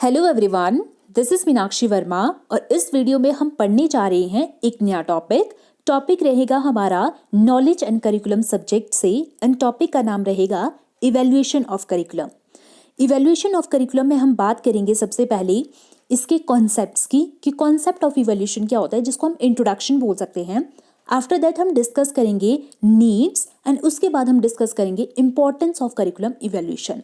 Hello everyone, this is Meenakshi Verma और इस video में हम पढ़ने जा रहे हैं एक नया टॉपिक रहेगा हमारा नॉलेज एंड करिकुलम सब्जेक्ट से। एंड टॉपिक का नाम रहेगा evaluation of curriculum. Evaluation of curriculum में हम बात करेंगे सबसे पहले इसके कॉन्सेप्ट्स की कि कॉन्सेप्ट ऑफ इवैल्यूएशन क्या होता है, जिसको हम इंट्रोडक्शन बोल सकते हैं। आफ्टर दैट हम डिस्कस करेंगे नीड्स एंड उसके बाद हम डिस्कस करेंगे इंपॉर्टेंस ऑफ करिकुलम इवैल्यूएशन।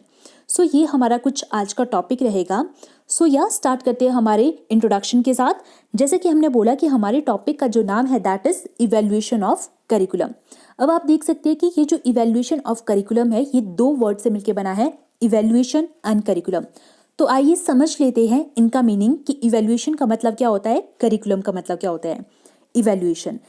सो ये हमारा कुछ आज का टॉपिक रहेगा। स्टार्ट करते हैं हमारे इंट्रोडक्शन के साथ। जैसे कि हमने बोला कि हमारे टॉपिक का जो नाम है that is evaluation of curriculum. अब आप देख सकते हैं कि ये जो इवैल्यूएशन ऑफ करिकुलम है ये दो वर्ड से मिलकर बना है, इवैल्यूएशन एंड करिकुलम। तो आइए समझ लेते हैं इनका मीनिंग कि इवैल्यूएशन का मतलब क्या होता है, करिकुलम का मतलब क्या होता है। Evaluation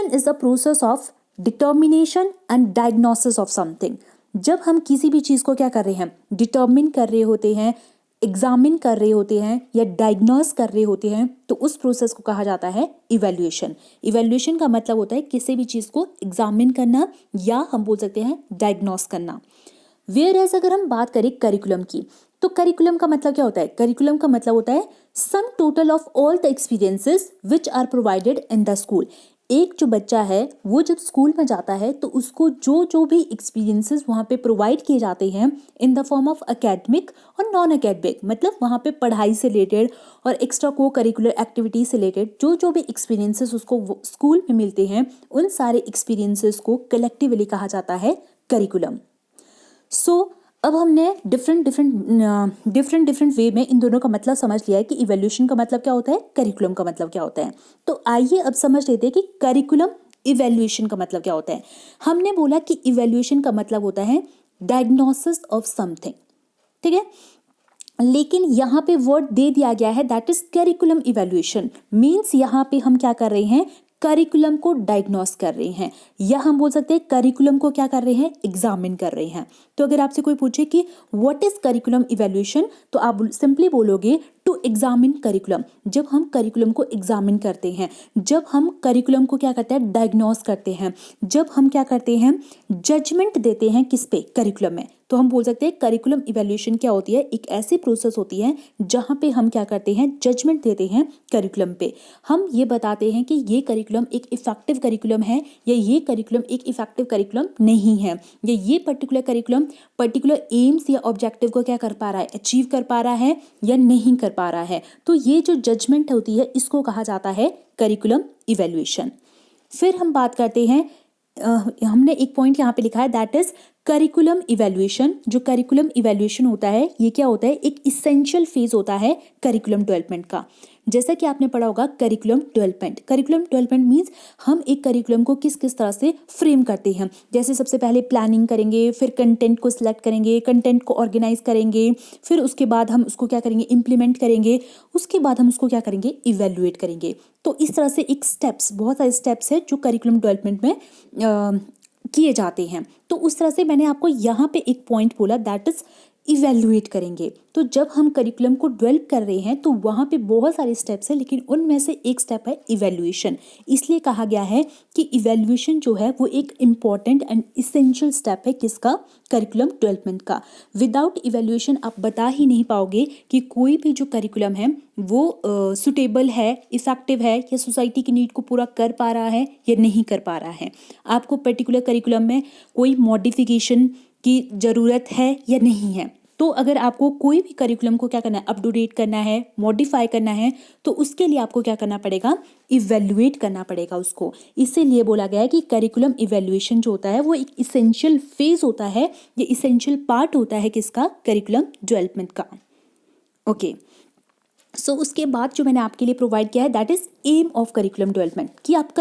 is the process of determination and diagnosis of something. जब हम किसी भी चीज़ को क्या कर रहे हैं, डिटर्मिन कर रहे होते हैं, एग्जामिन कर रहे होते हैं या डायग्नोस कर रहे होते हैं, तो उस प्रोसेस को कहा जाता है इवैल्यूएशन। इवैल्यूएशन का मतलब होता है किसी भी चीज़ को एग्जामिन करना या हम बोल सकते हैं डायग्नोस करना। वेयर एज अगर हम बात करें करिकुलम की, तो करिकुलम का मतलब क्या होता है, करिकुलम का मतलब होता है sum total of all the experiences which are provided in the school. एक जो बच्चा है वो जब स्कूल में जाता है तो उसको जो जो भी एक्सपीरियंसेस वहाँ पे प्रोवाइड किए जाते हैं in the form of academic और नॉन एकेडमिक, मतलब वहाँ पे पढ़ाई से रिलेटेड और एक्स्ट्रा को करिकुलर एक्टिविटीज से रिलेटेड जो जो भी एक्सपीरियंसेस उसको स्कूल में मिलते हैं, उन सारे एक्सपीरियंसेस को कलेक्टिवली कहा जाता है करिकुलम। अब हमने डिफरेंट वे में इन दोनों का मतलब समझ लिया है कि इवैल्यूएशन का मतलब क्या होता है, करिकुलम का मतलब क्या होता है। तो आइए अब समझ लेते हैं कि करिकुलम इवैल्यूएशन का मतलब क्या होता है। हमने बोला कि इवैल्यूएशन का मतलब होता है डायग्नोसिस ऑफ समथिंग, ठीक है, लेकिन यहाँ पे वर्ड दे दिया गया है that is curriculum evaluation. Means यहाँ पे हम क्या कर रहे हैं, करिकुलम को डायग्नोस कर रहे हैं, या हम बोल सकते हैं करिकुलम को क्या कर रहे हैं, एग्जामिन कर रहे हैं। तो अगर आपसे कोई पूछे कि व्हाट इज करिकुलम इवैल्यूएशन, तो आप सिंपली बोलोगे टू एग्जामिन करिकुलम। जब हम करिकुलम को एग्जामिन करते हैं, जब हम करिकुलम को क्या करते हैं, डायग्नोस करते हैं, जब हम क्या करते हैं, जजमेंट देते हैं किस पे, करिकुलम में, तो हम बोल सकते हैं करिकुलम इवैल्यूएशन क्या होती है, एक ऐसी प्रोसेस होती है जहां पे हम क्या करते हैं, जजमेंट देते हैं करिकुलम पे। हम ये बताते हैं कि ये करिकुलम एक इफेक्टिव करिकुलम है या ये करिकुलम एक इफेक्टिव करिकुलम नहीं है, या ये पर्टिकुलर करिकुलम पर्टिकुलर एम्स या ऑब्जेक्टिव को क्या कर पा रहा है, अचीव कर पा रहा है या नहीं कर पा रहा है। तो ये जो जजमेंट होती है इसको कहा जाता है करिकुलम इवैल्यूएशन। फिर हम बात करते हैं, हमने एक पॉइंट यहाँ पे लिखा है दैट इज करिकुलम इवैल्यूएशन। जो करिकुलम इवैल्यूएशन होता है ये क्या होता है, एक इसेंशियल फेज होता है करिकुलम डेवलपमेंट का। जैसा कि आपने पढ़ा होगा करिकुलम डेवलपमेंट मींस हम एक करिकुलम को किस किस तरह से फ्रेम करते हैं। जैसे सबसे पहले प्लानिंग करेंगे, फिर कंटेंट को सिलेक्ट करेंगे, कंटेंट को ऑर्गेनाइज करेंगे, फिर उसके बाद हम उसको क्या करेंगे, इम्प्लीमेंट करेंगे, उसके बाद हम उसको क्या करेंगे, इवेल्युएट करेंगे। तो इस तरह से एक स्टेप्स, बहुत सारे स्टेप्स है जो करिकुलम डेवलपमेंट में किए जाते हैं। तो उस तरह से मैंने आपको यहाँ पे एक पॉइंट बोला दैट इज इवेल्युएट करेंगे। तो जब हम करिकुलम को डेवलप कर रहे हैं तो वहाँ पे बहुत सारे स्टेप्स हैं, लेकिन उनमें से एक स्टेप है इवेल्युएशन। इसलिए कहा गया है कि इवेल्युएशन जो है वो एक इम्पॉर्टेंट एंड इसेंशियल स्टेप है किसका, करिकुलम डेवलपमेंट का। विदाउट इवेल्युएशन आप बता ही नहीं पाओगे कि कोई भी जो करिकुलम है वो सुटेबल है, इफेक्टिव है, या सोसाइटी की नीड को पूरा कर पा रहा है या नहीं कर पा रहा है। आपको पर्टिकुलर करिकुलम में कोई मॉडिफिकेशन की ज़रूरत है या नहीं है। तो अगर आपको कोई भी करिकुलम को क्या करना है, अप टू डेट करना है, मॉडिफाई करना है, तो उसके लिए आपको क्या करना पड़ेगा, इवेल्युएट करना पड़ेगा उसको। इसीलिए बोला गया है कि करिकुलम इवेल्युएशन जो होता है वो एक इसेंशियल फेज होता है, ये इसेंशियल पार्ट होता है किसका, करिकुलम डेवलपमेंट का। ओके, उसके बाद जो मैंने आपके लिए प्रोवाइड किया है that is aim of curriculum development, कि आप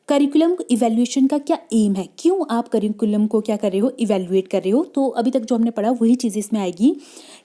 करिकुलम इवैल्यूएशन का क्या एम है, क्यों आप करिकुलम को क्या कर रहे हो, इवैल्यूएट कर रहे हो। तो अभी तक जो हमने पढ़ा वही चीज़ इसमें आएगी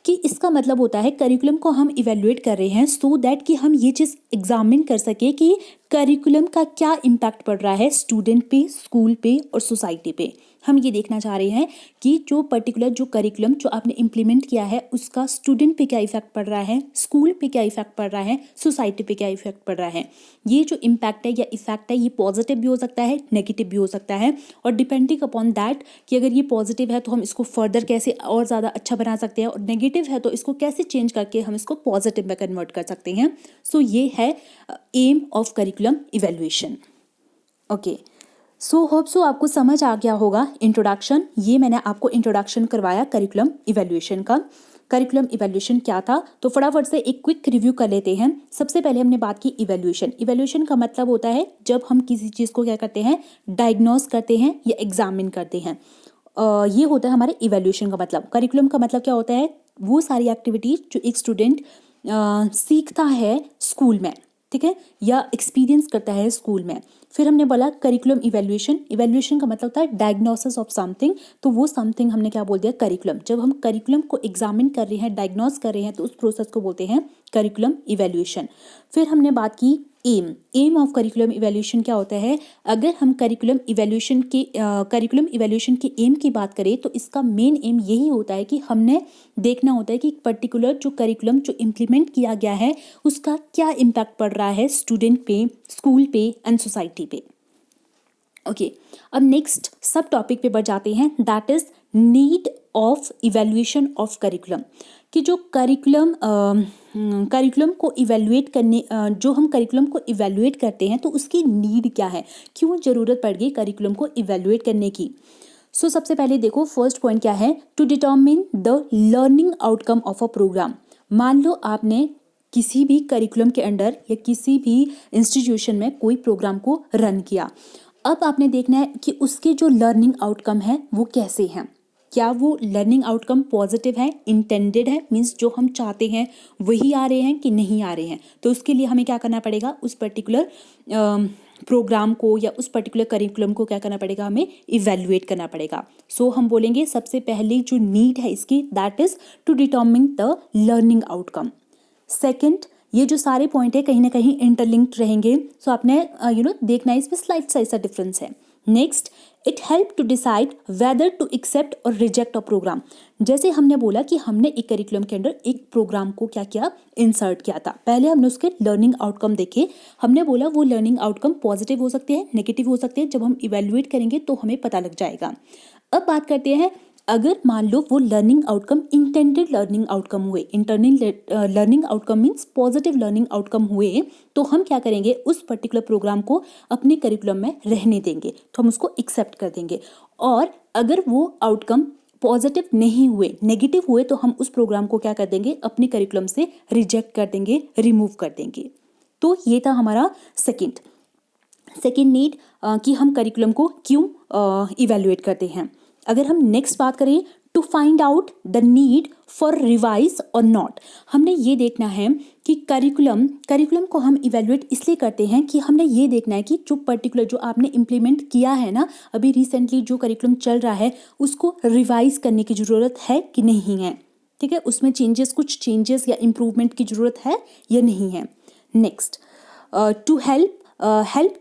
कि इसका मतलब होता है करिकुलम को हम इवैल्यूएट कर रहे हैं सो दैट कि हम ये चीज़ एग्जामिन कर सके कि करिकुलम का क्या इम्पैक्ट पड़ रहा है स्टूडेंट पे, स्कूल पे और सोसाइटी पे। हम ये देखना चाह रहे हैं कि जो पर्टिकुलर जो करिकुलम जो आपने इम्प्लीमेंट किया है उसका स्टूडेंट पे क्या इफेक्ट पड़ रहा है, स्कूल पे क्या इफेक्ट पड़ रहा है, सोसाइटी पे क्या इफेक्ट पड़ रहा है। ये जो इम्पैक्ट है या इफेक्ट है ये पॉजिटिव भी हो सकता है, नेगेटिव भी हो सकता है, और डिपेंडिंग अपॉन दैट कि अगर ये पॉजिटिव है तो हम इसको फर्दर कैसे और ज़्यादा अच्छा बना सकते हैं, और नेगेटिव है तो इसको कैसे चेंज करके हम इसको पॉजिटिव में कन्वर्ट कर सकते हैं। सो ये है aim of curriculum evaluation. Okay, so hope so आपको समझ आ गया होगा इंट्रोडक्शन। ये मैंने आपको इंट्रोडक्शन करवाया करिकुलम इवेल्युएशन का। करिकुलम इवेल्युएशन क्या था, तो फटाफट से एक क्विक रिव्यू कर लेते हैं। सबसे पहले हमने बात की इवेल्युएशन। इवेल्युएशन का मतलब होता है जब हम किसी चीज़ को क्या करते हैं, डायग्नोस करते हैं या एग्जामिन करते हैं। ये होता है हमारे इवेल्युएशन का मतलब। करिकुलम का मतलब क्या होता है, वो सारी एक्टिविटीज जो एक स्टूडेंट सीखता है स्कूल में, ठीक है, या एक्सपीरियंस करता है स्कूल में। फिर हमने बोला करिकुलम इवेल्युएशन। इवेल्युएशन का मतलब होता है डायग्नोसिस ऑफ समथिंग, तो वो समथिंग हमने क्या बोल दिया, करिकुलम। जब हम करिकुलम को एग्जामिन कर रहे हैं, डायग्नोस कर रहे हैं, तो उस प्रोसेस को बोलते हैं करिकुलम इवेल्युएशन। फिर हमने बात की एम ऑफ करिकुलम इवेल्युएशन क्या होता है। अगर हम करिकुलम इवेल्युएशन के एम की बात करें तो इसका मेन एम यही होता है कि हमने देखना होता है कि पर्टिकुलर जो करिकुलम जो इम्प्लीमेंट किया गया है उसका क्या इम्पैक्ट पड़ रहा है स्टूडेंट पे, स्कूल पे एंड सोसाइटी पे। ओके, अब नेक्स्ट सब टॉपिक पे बढ़ जाते हैं, that is need of evaluation of curriculum. कि जो करिकुलम को इवेल्युएट करने जो हम करिकुलम को इवेल्युएट करते हैं तो उसकी नीड क्या है, क्यों ज़रूरत पड़ गई करिकुलम को इवेल्युएट करने की। सो सबसे पहले देखो फर्स्ट पॉइंट क्या है, to determine the learning outcome of a programme. मान लो आपने किसी भी करिकुलम के अंडर या किसी भी इंस्टीट्यूशन में कोई प्रोग्राम को रन किया। अब आपने देखना है कि उसके जो लर्निंग आउटकम है वो कैसे हैं, क्या वो लर्निंग आउटकम पॉजिटिव है, इंटेंडेड है, मीन्स जो हम चाहते हैं वही आ रहे हैं कि नहीं आ रहे हैं। तो उसके लिए हमें क्या करना पड़ेगा, उस पर्टिकुलर प्रोग्राम को या उस पर्टिकुलर करिकुलम को क्या करना पड़ेगा, हमें इवेल्युएट करना पड़ेगा। सो हम बोलेंगे सबसे पहले जो नीड है इसकी, that is to determine the learning outcome. Second, ये जो सारे पॉइंट है कहीं ना कहीं इंटरलिंक्ड रहेंगे, सो आपने देखना है इसमें स्लाइड साइज सा डिफरेंस है। Next, it help to decide whether to accept और रिजेक्ट अ प्रोग्राम। जैसे हमने बोला कि हमने एक करिकुलम के अंदर एक प्रोग्राम को क्या किया, इंसर्ट किया था। पहले हमने उसके लर्निंग आउटकम देखे, हमने बोला वो लर्निंग आउटकम पॉजिटिव हो सकते हैं, नेगेटिव हो सकते हैं। जब हम इवेल्युएट करेंगे तो हमें पता लग जाएगा। अब बात करते हैं, अगर मान लो वो learning outcome intended learning outcome हुए, internal learning outcome means positive learning outcome हुए, तो हम क्या करेंगे, उस पर्टिकुलर प्रोग्राम को अपने करिकुलम में रहने देंगे, तो हम उसको एक्सेप्ट कर देंगे। और अगर वो आउटकम पॉजिटिव नहीं हुए, नेगेटिव हुए, तो हम उस प्रोग्राम को क्या कर देंगे, अपने करिकुलम से रिजेक्ट कर देंगे, रिमूव कर देंगे। तो ये था हमारा सेकेंड नीड कि हम करिकुलम को क्यों इवेल्युएट करते हैं। अगर हम नेक्स्ट बात करें, to find out the need for revise और नॉट, हमने ये देखना है कि करिकुलम को हम इवेल्युएट इसलिए करते हैं कि हमने ये देखना है कि जो पर्टिकुलर जो आपने इम्प्लीमेंट किया है ना, अभी रिसेंटली जो करिकुलम चल रहा है उसको रिवाइज करने की ज़रूरत है कि नहीं है, ठीक है, उसमें कुछ चेंजेस या इम्प्रूवमेंट की ज़रूरत है या नहीं है। Next, to help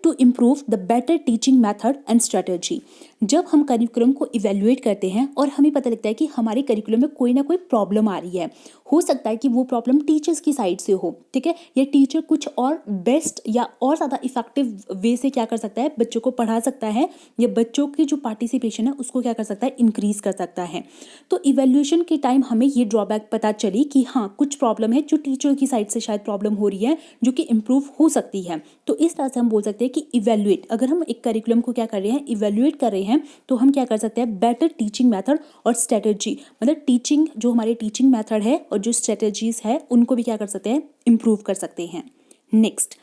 to improve the better teaching method and strategy. जब हम करिकुलम को इवेल्युएट करते हैं और हमें पता लगता है कि हमारे करिकुलम में कोई ना कोई प्रॉब्लम आ रही है, हो सकता है कि वो प्रॉब्लम टीचर्स की साइड से हो, ठीक है, या टीचर कुछ और बेस्ट या और ज़्यादा इफेक्टिव वे से क्या कर सकता है, बच्चों को पढ़ा सकता है, या बच्चों की जो पार्टिसिपेशन है उसको क्या कर सकता है, इंक्रीज कर सकता है। तो इवेल्युएशन के टाइम हमें ये ड्रॉबैक पता चली कि हाँ कुछ प्रॉब्लम है जो टीचर की साइड से शायद प्रॉब्लम हो रही है, जो कि इम्प्रूव हो सकती है। तो इस तरह से हम बोल सकते हैं कि इवेल्युएट, अगर हम एक करिकुलम को क्या कर रहे हैं, इवेल्युएट कर रहे हैं, तो हम क्या कर सकते हैं, बेटर टीचिंग मेथड और स्ट्रेटजी, मतलब टीचिंग जो हमारे टीचिंग मेथड है और जो स्ट्रेटजीज है उनको भी क्या कर सकते हैं, इंप्रूव कर सकते हैं। Next,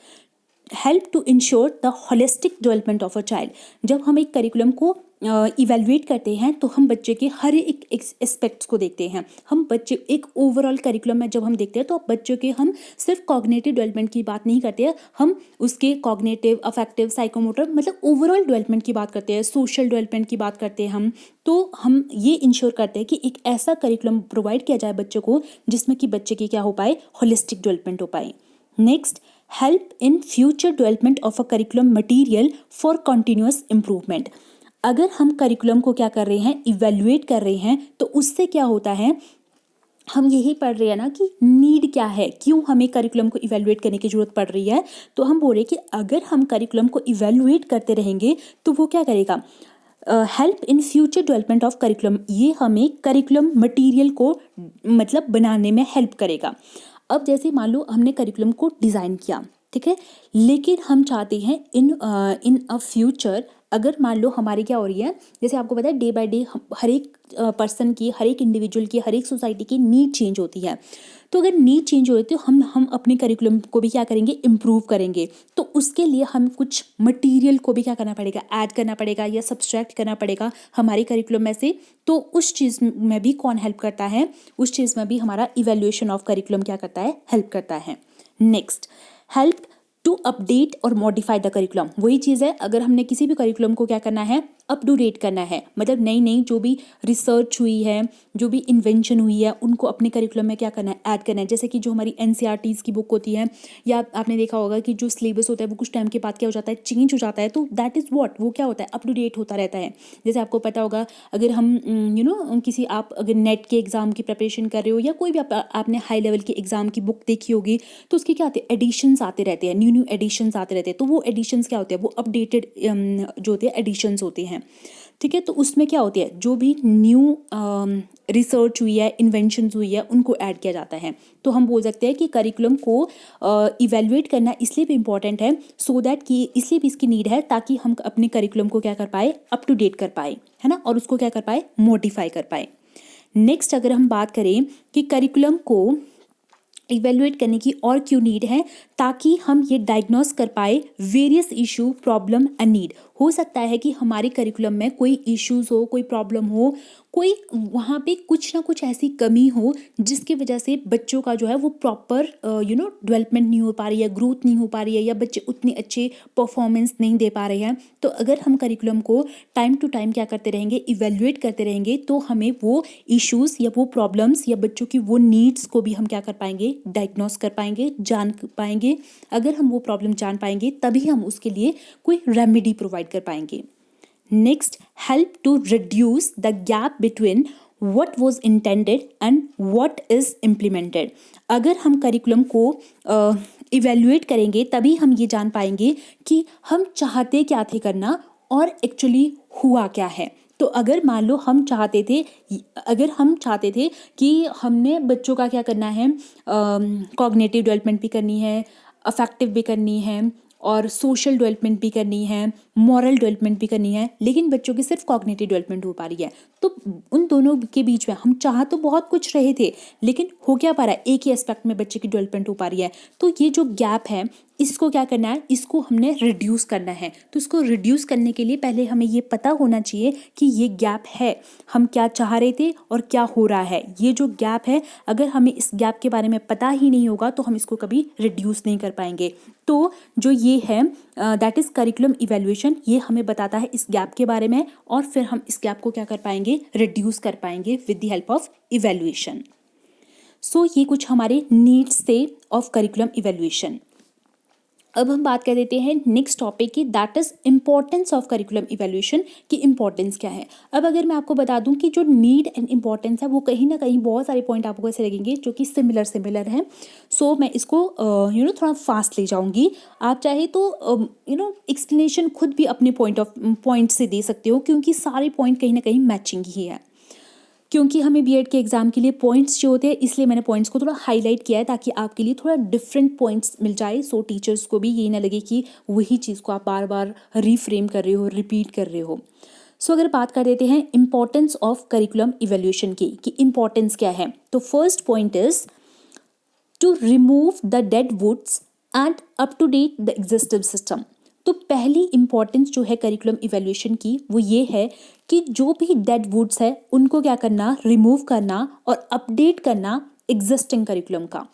help to ensure the holistic development of a child. जब हम एक करिकुलम को इवेल्युएट करते हैं तो हम बच्चे के हर एक एस्पेक्ट्स को देखते हैं। हम बच्चे एक ओवरऑल करिकुलम में जब हम देखते हैं तो बच्चों के हम सिर्फ कॉग्निटिव डेवलपमेंट की बात नहीं करते हैं, हम उसके कॉग्निटिव, अफेक्टिव, साइकोमोटर, मतलब ओवरऑल डेवलपमेंट की बात करते हैं, सोशल डेवलपमेंट की बात करते हैं हम। तो हम ये इंश्योर करते हैं कि एक ऐसा करिकुलम प्रोवाइड किया जाए बच्चों को जिसमें कि बच्चे की क्या हो पाए, होलिस्टिक डेवलपमेंट हो पाए। Next, help in future development of a curriculum material for continuous improvement. अगर हम करिकुलम को क्या कर रहे हैं, इवेल्युएट कर रहे हैं, तो उससे क्या होता है, हम यही पढ़ रहे हैं ना कि नीड क्या है, क्यों हमें करिकुलम को इवेल्युएट करने की ज़रूरत पड़ रही है। तो हम बोल रहे हैं कि अगर हम करिकुलम को इवेल्युएट करते रहेंगे तो वो क्या करेगा, help in future development of curriculum, ये हमें करिकुलम मटेरियल को मतलब बनाने में हेल्प करेगा। अब जैसे मान लो हमने करिकुलम को डिज़ाइन किया, ठीक है, लेकिन हम चाहते हैं इन अ फ्यूचर, अगर मान लो हमारी क्या हो रही है, जैसे आपको पता है डे बाय डे हर एक पर्सन की, हर एक इंडिविजुअल की, हर एक सोसाइटी की नीड चेंज होती है। तो अगर नीड चेंज हो रही है तो हम अपने करिकुलम को भी क्या करेंगे, इम्प्रूव करेंगे। तो उसके लिए हम कुछ मटेरियल को भी क्या करना पड़ेगा, ऐड करना पड़ेगा या सब्सट्रैक्ट करना पड़ेगा हमारे करिकुलम में से। तो उस चीज़ में भी कौन हेल्प करता है, उस चीज़ में भी हमारा इवेल्युएशन ऑफ करिकुलम क्या करता है, हेल्प करता है। नेक्स्ट, हेल्प टू अपडेट और मॉडिफाई द करिकुलम, वही चीज़ है, अगर हमने किसी भी करिकुलम को क्या करना है, अप टू डेट करना है, मतलब नई नई जो भी रिसर्च हुई है, जो भी इन्वेंशन हुई है, उनको अपने करिकुलम में क्या करना है, ऐड करना है। जैसे कि जो हमारी एनसीईआरटीज़ की बुक होती है, या आपने देखा होगा कि जो सिलेबस होता है वो कुछ टाइम के बाद क्या हो जाता है, चेंज हो जाता है। तो दैट इज़ व्हाट, वो क्या होता है, अप टू डेट होता रहता है। जैसे आपको पता होगा, अगर हम किसी, आप अगर नेट के एग्ज़ाम की प्रिपरेशन कर रहे हो, या कोई भी आपने हाई लेवल के एग्ज़ाम की बुक देखी होगी, तो उसके क्या आते हैं, एडिशंस आते रहते हैं, न्यू न्यू एडिशंस आते रहते हैं। तो वो एडिशंस क्या होते हैं, वो अपडेटेड जो होते हैं एडिशंस होते हैं, ठीक है। तो उसमें क्या होती है, जो भी न्यू रिसर्च हुई है, इन्वेंशंस हुई है, उनको ऐड किया जाता है। तो हम बोल सकते हैं कि करिकुलम को इवेल्युएट करना इसलिए भी इम्पॉर्टेंट है, सो दैट कि इसलिए भी इसकी नीड है, ताकि हम अपने करिकुलम को क्या कर पाए, अप टू डेट कर पाए, है ना, और उसको क्या कर पाए, मॉडिफाई कर पाए। नेक्स्ट, अगर हम बात करें कि करिकुलम को इवेल्युएट करने की और क्यों नीड है, ताकि हम ये डायग्नोस कर पाए various issue, problem and need. हो सकता है कि हमारे करिकुलम में कोई इश्यूज हो, कोई प्रॉब्लम हो, कोई वहाँ पे कुछ ना कुछ ऐसी कमी हो जिसकी वजह से बच्चों का जो है वो प्रॉपर डेवलपमेंट नहीं हो पा रही है, ग्रोथ नहीं हो पा रही है, या बच्चे उतने अच्छे परफॉर्मेंस नहीं दे पा रहे हैं। तो अगर हम करिकुलम को टाइम टू टाइम क्या करते रहेंगे, इवेल्युएट करते रहेंगे, तो हमें वो इश्यूज़ या वो प्रॉब्लम्स या बच्चों की वो नीड्स को भी हम क्या कर पाएंगे, डायग्नोस कर पाएंगे, जान पाएंगे। अगर हम वो प्रॉब्लम जान पाएंगे तभी हम उसके लिए कोई रेमेडी प्रोवाइड कर पाएंगे। Next, help to reduce the gap between what was intended and what is implemented। अगर हम करिकुलम को इवेल्युएट करेंगे तभी हम ये जान पाएंगे कि हम चाहते क्या थे करना और एक्चुअली हुआ क्या है। तो अगर मान लो हम चाहते थे कि हमने बच्चों का क्या करना है, कॉग्निटिव डेवलपमेंट भी करनी है, अफेक्टिव भी करनी है, और सोशल डेवलपमेंट भी करनी है, मॉरल डेवलपमेंट भी करनी है, लेकिन बच्चों की सिर्फ कॉग्निटिव डेवलपमेंट हो पा रही है। तो उन दोनों के बीच में हम चाह तो बहुत कुछ रहे थे, लेकिन हो क्या पा रहा है, एक ही एस्पेक्ट में बच्चे की डेवलपमेंट हो पा रही है। तो ये जो गैप है, इसको क्या करना है, इसको हमने रिड्यूस करना है। तो इसको रिड्यूस करने के लिए पहले हमें ये पता होना चाहिए कि ये गैप है, हम क्या चाह रहे थे और क्या हो रहा है। ये जो गैप है, अगर हमें इस गैप के बारे में पता ही नहीं होगा तो हम इसको कभी रिड्यूस नहीं कर पाएंगे। तो जो ये है दैट इज़ करिकुलम इवेल्युएशन, ये हमें बताता है इस गैप के बारे में, और फिर हम इस गैप को क्या कर पाएंगे, रिड्यूस कर पाएंगे with the help of evaluation. So ये कुछ हमारे नीड्स थे ऑफ करिकुलम इवेल्युएशन। अब हम बात कर देते हैं नेक्स्ट टॉपिक की, that is importance of curriculum evaluation की इम्पोर्टेंस क्या है। अब अगर मैं आपको बता दूं कि जो नीड एंड इम्पोर्टेंस है वो कहीं ना कहीं बहुत सारे पॉइंट आपको ऐसे लगेंगे जो कि सिमिलर हैं। सो मैं इसको थोड़ा फास्ट ले जाऊंगी। आप चाहे तो एक्सप्लेनेशन खुद भी अपने पॉइंट से दे सकते हो, क्योंकि सारे पॉइंट कहीं ना कहीं मैचिंग ही है। क्योंकि हमें बीएड के एग्ज़ाम के लिए पॉइंट्स जो होते हैं, इसलिए मैंने पॉइंट्स को थोड़ा हाईलाइट किया है ताकि आपके लिए थोड़ा डिफरेंट पॉइंट्स मिल जाए। सो टीचर्स को भी ये ना लगे कि वही चीज़ को आप बार बार रीफ्रेम कर रहे हो, रिपीट कर रहे हो। सो अगर बात कर देते हैं इम्पॉर्टेंस ऑफ करिकुलम इवेल्युएशन की, कि इम्पॉर्टेंस क्या है, तो first point is to remove the dead woods and up to date the existing system. तो पहली इंपॉर्टेंस जो है करिकुलम इवेल्युएशन की वो ये है कि जो भी डेड वुड्स है उनको क्या करना, रिमूव करना और अपडेट करना एग्जिस्टिंग करिकुलम का।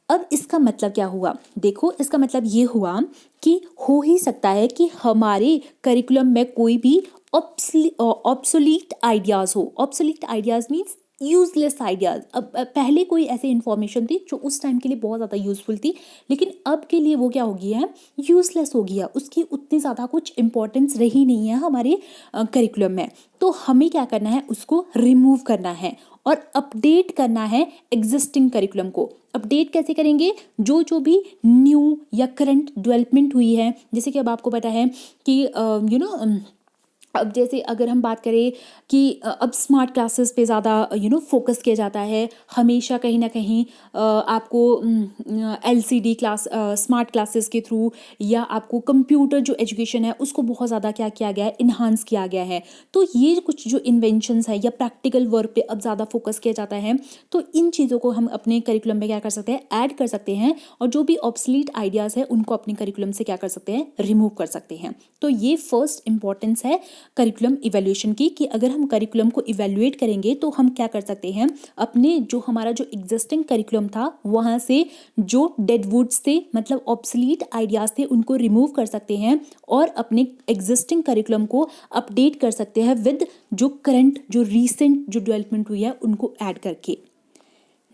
अब इसका मतलब क्या हुआ, देखो इसका मतलब ये हुआ कि हो ही सकता है कि हमारे करिकुलम में कोई भी ऑब्सोलीट आइडियाज़ हो। Obsolete ideas means useless ideas. अब पहले कोई ऐसी इन्फॉर्मेशन थी जो उस टाइम के लिए बहुत ज़्यादा यूज़फुल थी, लेकिन अब के लिए वो क्या हो गया है, यूज़लेस हो गया, उसकी उतनी ज़्यादा कुछ इंपॉर्टेंस रही नहीं है हमारे करिकुलम में। तो हमें क्या करना है, उसको रिमूव करना है और अपडेट करना है एग्जिस्टिंग करिकुलम को। अपडेट कैसे करेंगे, जो जो भी न्यू या करंट डेवलपमेंट हुई है, जैसे कि अब आपको पता है कि अब जैसे अगर हम बात करें कि अब स्मार्ट क्लासेस पे ज़्यादा फोकस किया जाता है, हमेशा कहीं ना कहीं आपको एलसीडी क्लास, स्मार्ट क्लासेस के थ्रू, या आपको कंप्यूटर जो एजुकेशन है उसको बहुत ज़्यादा क्या किया गया है, इन्हांस किया गया है। तो ये कुछ जो इन्वेंशंस है या प्रैक्टिकल वर्क पे अब ज़्यादा फोकस किया जाता है, तो इन चीज़ों को हम अपने करिकुलम में क्या कर सकते हैं, ऐड कर सकते हैं, और जो भी ऑब्सलीट आइडियाज़ है उनको अपने करिकुलम से क्या कर सकते हैं, रिमूव कर सकते हैं। तो ये फर्स्ट इंपॉर्टेंस है करिकुलम इवैल्यूएशन की, कि अगर हम करिकुलम को इवैल्यूएट करेंगे तो हम क्या कर सकते हैं, अपने जो हमारा जो एग्जिस्टिंग करिकुलम था वहाँ से जो डेड वुड्स थे, मतलब ऑब्सलीट आइडियाज़ थे, उनको रिमूव कर सकते हैं और अपने एग्जिस्टिंग करिकुलम को अपडेट कर सकते हैं विद जो करंट, जो रीसेंट जो डेवलपमेंट हुई है उनको ऐड करके।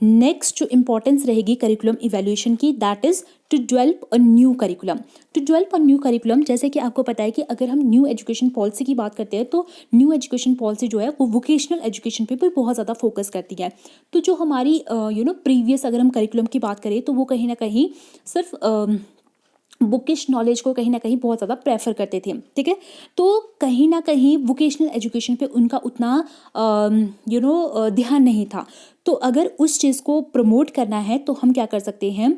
नेक्स्ट जो इंपॉर्टेंस रहेगी करिकुलम इवैल्यूएशन की, that is to develop a new curriculum. To develop a new curriculum, जैसे कि आपको पता है कि अगर हम न्यू एजुकेशन पॉलिसी की बात करते हैं तो न्यू एजुकेशन पॉलिसी जो है वो वोकेशनल एजुकेशन पे भी बहुत ज़्यादा फोकस करती है। तो जो हमारी प्रीवियस अगर हम करिकुलम की बात करें तो वो कहीं ना कहीं सिर्फ बुकिश नॉलेज को कहीं ना कहीं बहुत ज़्यादा प्रेफर करते थे, ठीक है। तो कहीं ना कहीं वोकेशनल एजुकेशन पे उनका उतना ध्यान नहीं था। तो अगर उस चीज़ को प्रमोट करना है तो हम क्या कर सकते हैं,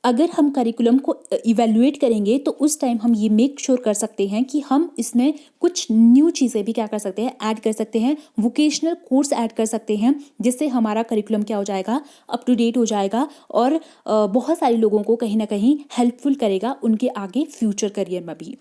अगर हम करिकुलम को इवैल्यूएट करेंगे तो उस टाइम हम ये मेक श्योर कर सकते हैं कि हम इसमें कुछ न्यू चीज़ें भी क्या कर सकते हैं, ऐड कर सकते हैं, वोकेशनल कोर्स ऐड कर सकते हैं, जिससे हमारा करिकुलम क्या हो जाएगा, अप टू डेट हो जाएगा और बहुत सारे लोगों को कहीं ना कहीं हेल्पफुल करेगा उनके आगे फ्यूचर करियर में भी।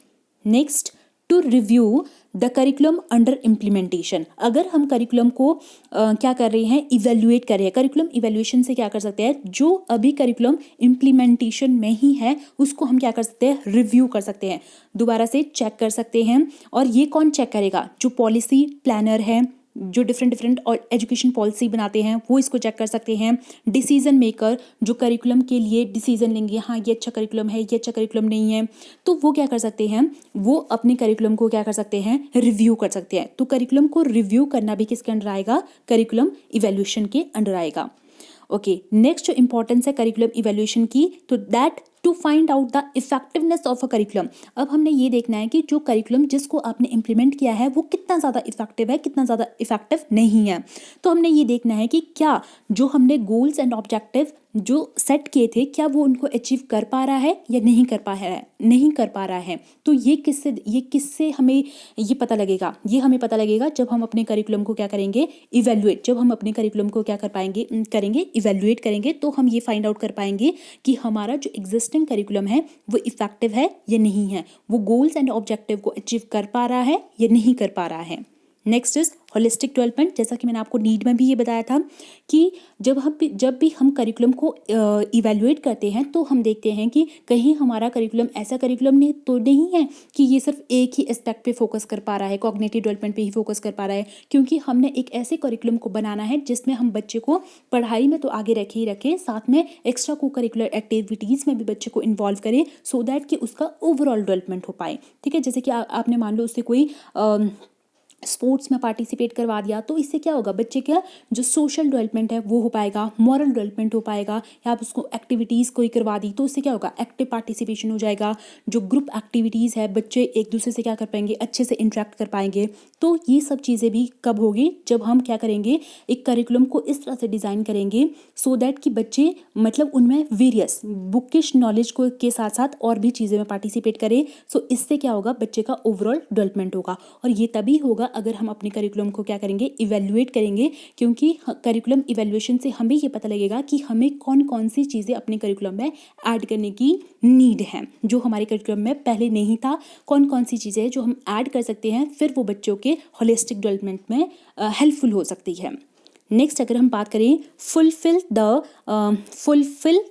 Next, to review the curriculum under implementation. अगर हम करिकुलम को क्या कर रहे हैं, इवेल्युएट कर रहे हैं, करिकुलम इवेल्युएशन से क्या कर सकते हैं, जो अभी करिकुलम इम्प्लीमेंटेशन में ही है उसको हम क्या कर सकते हैं, रिव्यू कर सकते हैं, दोबारा से चेक कर सकते हैं। और ये कौन चेक करेगा, जो पॉलिसी प्लानर है, जो डिफरेंट और एजुकेशन पॉलिसी बनाते हैं वो इसको चेक कर सकते हैं। डिसीजन मेकर, जो करिकुलम के लिए डिसीजन लेंगे, हाँ ये अच्छा करिकुलम है, ये अच्छा करिकुलम नहीं है, तो वो क्या कर सकते हैं, वो अपने करिकुलम को क्या कर सकते हैं, रिव्यू कर सकते हैं। तो करिकुलम को रिव्यू करना भी किसके अंडर आएगा, करिकुलम इवैल्यूएशन के अंडर आएगा। ओके, नेक्स्ट जो इंपॉर्टेंस है करिकुलम इवैल्यूएशन की, तो that to find out the effectiveness of a curriculum. अब हमने ये देखना है कि जो करिकुलम जिसको आपने इम्प्लीमेंट किया है वो कितना ज़्यादा इफेक्टिव है, कितना ज़्यादा इफेक्टिव नहीं है। तो हमने ये देखना है कि क्या जो हमने गोल्स एंड ऑब्जेक्टिव जो सेट किए थे, क्या वो उनको अचीव कर पा रहा है या नहीं कर पा है, नहीं कर पा रहा है। तो ये किससे हमें ये पता लगेगा, ये हमें पता लगेगा जब हम अपने करिकुलम को क्या करेंगे, इवैल्यूएट। जब हम अपने करिकुलम को क्या करेंगे, इवैल्यूएट करेंगे, तो हम ये फाइंड आउट कर पाएंगे कि हमारा जो एग्जिस्टिंग करिकुलम है वो इफेक्टिव है या नहीं है, वो गोल्स एंड ऑब्जेक्टिव को अचीव कर पा रहा है या नहीं कर पा रहा है। Next is holistic development. जैसा कि मैंने आपको नीड में भी ये बताया था कि जब भी हम करिकुलम को इवैल्यूएट करते हैं तो हम देखते हैं कि कहीं हमारा करिकुलम ऐसा करिकुलम नहीं है कि ये सिर्फ एक ही एस्पेक्ट पे फोकस कर पा रहा है, कॉग्निटिव डेवलपमेंट पे ही फोकस कर पा रहा है, क्योंकि हमने एक ऐसे करिकुलम को बनाना है जिसमें हम बच्चे को पढ़ाई में तो आगे रखें, साथ में एक्स्ट्रा को करिकुलर एक्टिविटीज़ में भी बच्चे को इन्वॉल्व करें, सो दैट कि उसका ओवरऑल डेवलपमेंट हो पाए, ठीक है। जैसे कि आपने मान लो उससे कोई स्पोर्ट्स में पार्टिसिपेट करवा दिया, तो इससे क्या होगा, बच्चे का जो सोशल डेवलपमेंट है वो हो पाएगा, मॉरल डेवलपमेंट हो पाएगा, या आप उसको एक्टिविटीज़ कोई करवा दी तो उससे क्या होगा, एक्टिव पार्टिसिपेशन हो जाएगा। जो ग्रुप एक्टिविटीज़ है, बच्चे एक दूसरे से क्या कर पाएंगे, अच्छे से इंटरेक्ट कर पाएंगे। तो ये सब चीज़ें भी कब होगी, जब हम क्या करेंगे, एक करिकुलम को इस तरह से डिज़ाइन करेंगे सो दैट कि बच्चे मतलब उनमें वेरियस बुकिश नॉलेज को के साथ साथ और भी चीज़ें में पार्टिसिपेट करें। सो इससे क्या होगा, बच्चे का ओवरऑल डेवलपमेंट होगा। और ये तभी होगा अगर हम अपने करिकुलम को क्या करेंगे, इवैल्यूएट करेंगे, क्योंकि करिकुलम इवैल्यूएशन से हमें ये पता लगेगा कि हमें कौन कौन सी चीज़ें अपने करिकुलम में ऐड करने की नीड है, जो हमारे करिकुलम में पहले नहीं था, कौन कौन सी चीज़ें हैं जो हम ऐड कर सकते हैं, फिर वो बच्चों के होलिस्टिक डेवलपमेंट में हेल्पफुल हो सकती है। नेक्स्ट अगर हम बात करें fulfil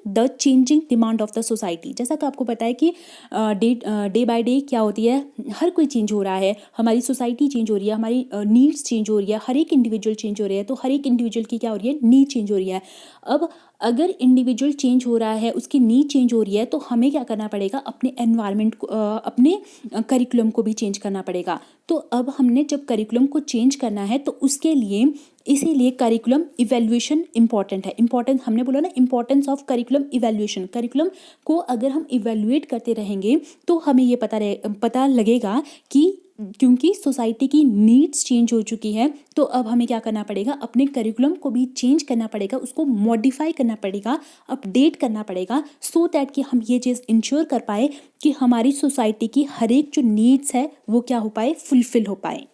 the changing demand of the society, जैसा कि आपको पता है कि डे बाय डे क्या होती है, हर कोई चेंज हो रहा है, हमारी सोसाइटी चेंज हो रही है, हमारी नीड्स चेंज हो रही है, हर एक इंडिविजुअल चेंज हो रही है, तो हर एक इंडिविजुअल की क्या हो रही है, नीड चेंज हो रही है। अब अगर इंडिविजुअल चेंज हो रहा है, उसकी नीड चेंज हो रही है, तो हमें क्या करना पड़ेगा, अपने एनवायरनमेंट को अपने करिकुलम को भी चेंज करना पड़ेगा। तो अब हमने जब करिकुलम को चेंज करना है तो उसके लिए इसीलिए करिकुलम इवैल्यूएशन इंपॉर्टेंट है। इंपॉर्टेंस हमने बोला ना, importance of curriculum evaluation. Curriculum को अगर हम इवैल्यूएट करते रहेंगे तो हमें ये पता लगेगा कि क्योंकि सोसाइटी की नीड्स चेंज हो चुकी है, तो अब हमें क्या करना पड़ेगा, अपने करिकुलम को भी चेंज करना पड़ेगा, उसको मॉडिफाई करना पड़ेगा, अपडेट करना पड़ेगा, सो दैट कि हम ये चीज़ इंश्योर कर पाए कि हमारी सोसाइटी की हर एक जो नीड्स है वो क्या हो पाए, फुलफिल हो पाए।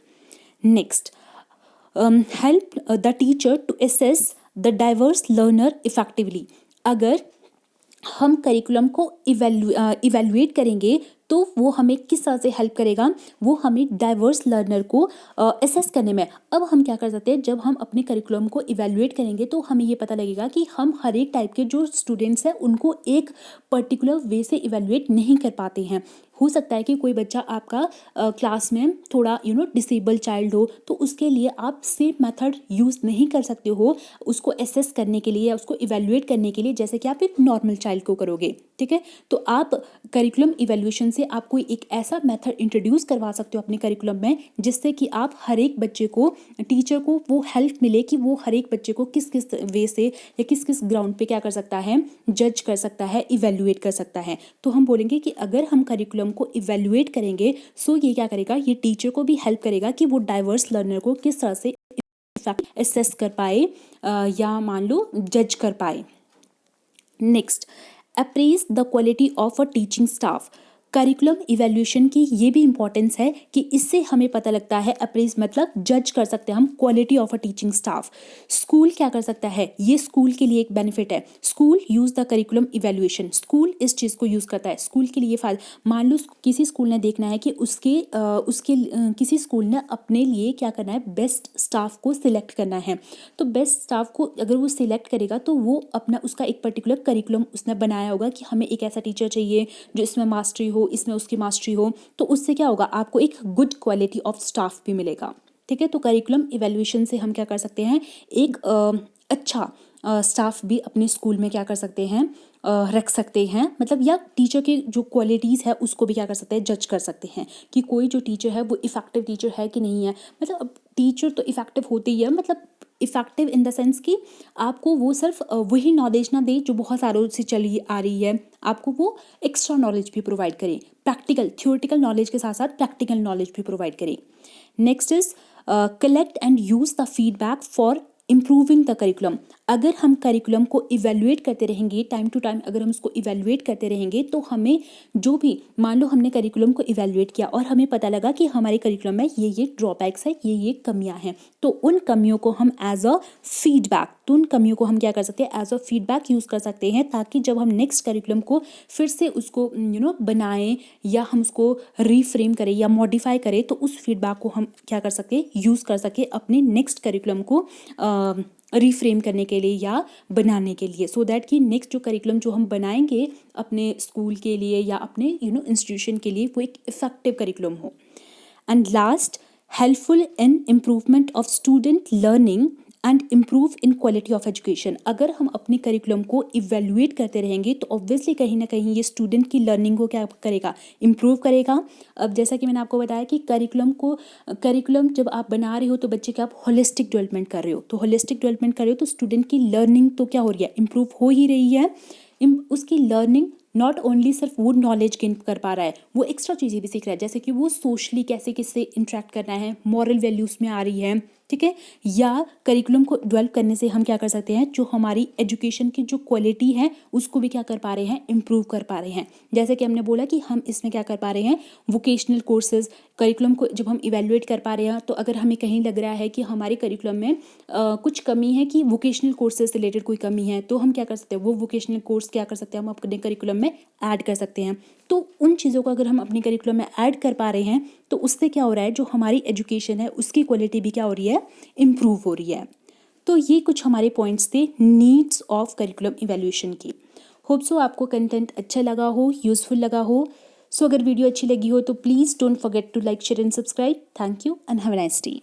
Next, help the teacher to assess the diverse learner effectively. अगर हम करिकुलम को इवैल्यूएट करेंगे तो वो हमें किस तरह से हेल्प करेगा, वो हमें डाइवर्स लर्नर को असेस करने में। अब हम क्या कर सकते हैं, जब हम अपने करिकुलम को इवैल्यूएट करेंगे तो हमें ये पता लगेगा कि हम हर एक टाइप के जो स्टूडेंट्स हैं उनको एक पर्टिकुलर वे से इवैल्यूएट नहीं कर पाते हैं। हो सकता है कि कोई बच्चा आपका क्लास में थोड़ा डिसेबल चाइल्ड हो, तो उसके लिए आप सेम मेथड यूज़ नहीं कर सकते हो उसको असेस करने के लिए या उसको इवैल्यूएट करने के लिए, जैसे कि आप एक नॉर्मल चाइल्ड को करोगे। ठीक है, तो आप करिकुलम इवैल्यूएशन से आप कोई एक ऐसा मेथड इंट्रोड्यूस करवा सकते हो अपने करिकुलम में जिससे कि आप हर एक बच्चे को, टीचर को वो हेल्प मिले कि वो हर एक बच्चे को किस किस वे से या किस किस ग्राउंड पे क्या कर सकता है, जज कर सकता है, इवैल्यूएट कर सकता है। तो हम बोलेंगे कि अगर हम करिकुलम को इवैल्यूएट करेंगे, सो ये क्या करेगा, ये टीचर को भी हेल्प करेगा कि वो डाइवर्स लर्नर को किस तरह से असेस कर पाए या मान लो जज कर पाए। Next, apprise the quality of a teaching staff. Curriculum evaluation की ये भी इंपॉर्टेंस है कि इससे हमें पता लगता है, अप्रेज मतलब जज कर सकते हैं हम quality of a teaching staff. School क्या कर सकता है, ये स्कूल के लिए एक बेनिफिट है। School use the curriculum evaluation, school इस चीज़ को यूज़ करता है, स्कूल के लिए फायदा। मान लो किसी स्कूल ने देखना है कि किसी स्कूल ने अपने लिए क्या करना है, बेस्ट स्टाफ को सिलेक्ट करना है, तो बेस्ट स्टाफ को अगर वो सिलेक्ट करेगा तो वो अपना उसका एक पर्टिकुलर करिकुलम उसने बनाया होगा कि हमें एक ऐसा टीचर चाहिए जो इसमें मास्टरी हो, इसमें उसकी मास्टरी हो, तो उससे क्या होगा, आपको एक गुड क्वालिटी ऑफ स्टाफ भी मिलेगा। ठीक है, तो करिकुलम इवैल्यूएशन से हम क्या कर सकते हैं, एक अच्छा स्टाफ भी अपने स्कूल में क्या कर सकते हैं, रख सकते हैं, मतलब या टीचर की जो क्वालिटीज़ है उसको भी क्या कर सकते हैं, जज कर सकते हैं कि कोई जो टीचर है वो इफेक्टिव टीचर है कि नहीं है। मतलब अब टीचर तो इफेक्टिव होते ही है, मतलब इफेक्टिव इन द सेंस कि आपको वो सिर्फ वही नॉलेज ना दे जो बहुत सालों से चली आ रही है, आपको वो एक्स्ट्रा नॉलेज भी प्रोवाइड करें, प्रैक्टिकल थियोरेटिकल नॉलेज के साथ साथ प्रैक्टिकल नॉलेज भी प्रोवाइड करें। Next is collect and use the feedback for improving the curriculum. अगर हम करिकुलम को इवैल्यूएट करते रहेंगे, टाइम टू टाइम अगर हम उसको इवैल्यूएट करते रहेंगे, तो हमें जो भी, मान लो हमने करिकुलम को इवैल्यूएट किया और हमें पता लगा कि हमारे करिकुलम में ये ड्रॉबैक्स है, ये कमियां हैं, तो उन कमियों को हम एज अ फीडबैक, तो उन कमियों को हम क्या कर सकते हैं, एज अ फीडबैक यूज़ कर सकते हैं, ताकि जब हम नेक्स्ट करिकुलम को फिर से उसको बनाएं या हम उसको रीफ्रेम करें या मॉडिफाई करें, तो उस फीडबैक को हम क्या कर सके, यूज़ कर सके अपने नेक्स्ट करिकुलम को रिफ्रेम करने के लिए या बनाने के लिए, सो दैट कि नेक्स्ट जो करिकुलम जो हम बनाएंगे अपने स्कूल के लिए या अपने इंस्टीट्यूशन के लिए, वो एक इफेक्टिव करिकुलम हो। And last, helpful in improvement of student learning and improve in quality of education. अगर हम अपने करिकुलम को इवैल्यूएट करते रहेंगे तो ऑब्वियसली कहीं ना कहीं ये स्टूडेंट की लर्निंग को क्या करेगा, इम्प्रूव करेगा। अब जैसा कि मैंने आपको बताया कि करिकुलम जब आप बना रहे हो तो बच्चे के आप होलिस्टिक डेवलपमेंट कर रहे हो, तो होलिस्टिक डेवलपमेंट कर रहे हो तो स्टूडेंट की लर्निंग तो क्या हो रही है, इम्प्रूव हो ही रही है। उसकी लर्निंग नॉट ओनली सिर्फ वो नॉलेज गेन कर पा रहा है, वो एक्स्ट्रा चीज़ें भी सीख रहा है, जैसे कि वो सोशली कैसे किससे इंटरेक्ट करना है, मॉरल वैल्यूज़ में आ रही है। ठीक है, या करिकुलम को डेवलप करने से हम क्या कर सकते हैं, जो हमारी एजुकेशन की जो क्वालिटी है उसको भी क्या कर पा रहे हैं, इम्प्रूव कर पा रहे हैं। जैसे कि हमने बोला कि हम इसमें क्या कर पा रहे हैं, वोकेशनल कोर्सेज, करिकुलम को जब हम इवैल्यूएट कर पा रहे हैं, तो अगर हमें कहीं लग रहा है कि हमारे करिकुलम में कुछ कमी है, कि वोकेशनल कोर्सेज से रिलेटेड कोई कमी है, तो हम क्या कर सकते हैं, वो वोकेशनल कोर्स क्या कर सकते हैं, हम अपने करिकुलम में ऐड कर सकते हैं। तो उन चीज़ों को अगर हम अपने करिकुलम में ऐड कर पा रहे हैं तो उससे क्या हो रहा है, जो हमारी एजुकेशन है उसकी क्वालिटी भी क्या हो रही है, इम्प्रूव हो रही है। तो ये कुछ हमारे पॉइंट्स थे नीड्स ऑफ करिकुलम इवैल्यूएशन की। होप सो आपको कंटेंट अच्छा लगा हो, यूजफुल लगा हो। सो अगर वीडियो अच्छी लगी हो तो please don't forget to like, share and subscribe. Thank you and have a nice day.